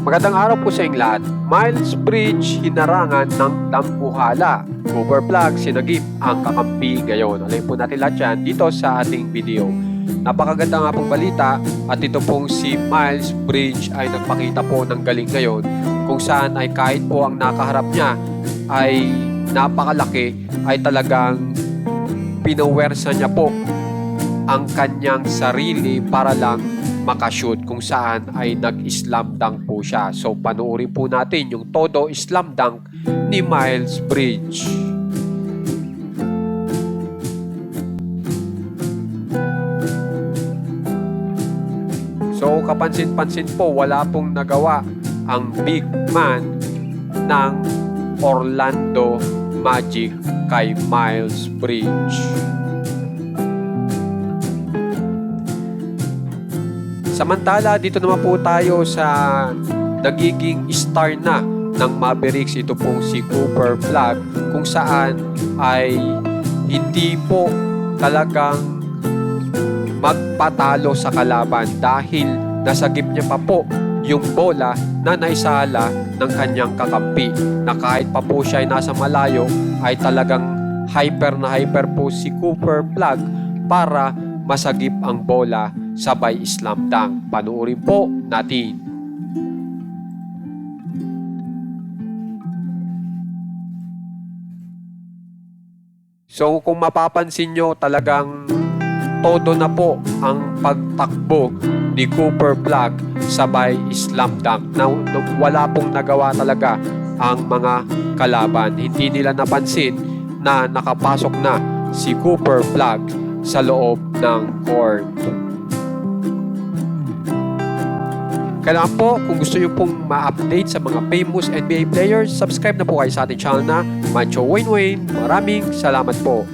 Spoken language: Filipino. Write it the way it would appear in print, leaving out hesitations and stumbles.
Magandang araw po sa inyong lahat. Miles Bridge hinarangan ng dambuhala. Cooper Plug sinagip ang kakampi ngayon. Alayin po natin lahat yan dito sa ating video. Napakaganda nga pong balita at ito pong si Miles Bridge ay nagpakita po ng galing ngayon kung saan ay kahit po ang nakaharap niya ay napakalaki ay talagang pinawersa niya po ang kanyang sarili para lang makashoot kung saan ay nag-slam dunk po siya. So panoorin po natin yung todo slam dunk ni Miles Bridge. So kapansin-pansin po wala pong nagawa ang big man ng Orlando Magic kay Miles Bridge. Samantala, dito naman po tayo sa nagiging star na ng Mavericks. Ito pong si Cooper Plug kung saan ay hindi po talagang magpatalo sa kalaban dahil nasagip niya pa po yung bola na naisala ng kanyang kakampi na kahit pa po siya ay nasa malayo ay talagang hyper na hyper po si Cooper Plug para masagip ang bola sabay slam dunk. Panuorin po natin. So kung mapapansin nyo talagang todo na po ang pagtakbo ni Cooper Plug sabay slam dunk na wala pong nagawa talaga ang mga kalaban. Hindi nila napansin na nakapasok na si Cooper Plug sa loob ng court. Kailangan po, kung gusto nyo pong ma-update sa mga famous NBA players, subscribe na po kayo sa ating channel na Mancho Wayne Wayne. Maraming salamat po.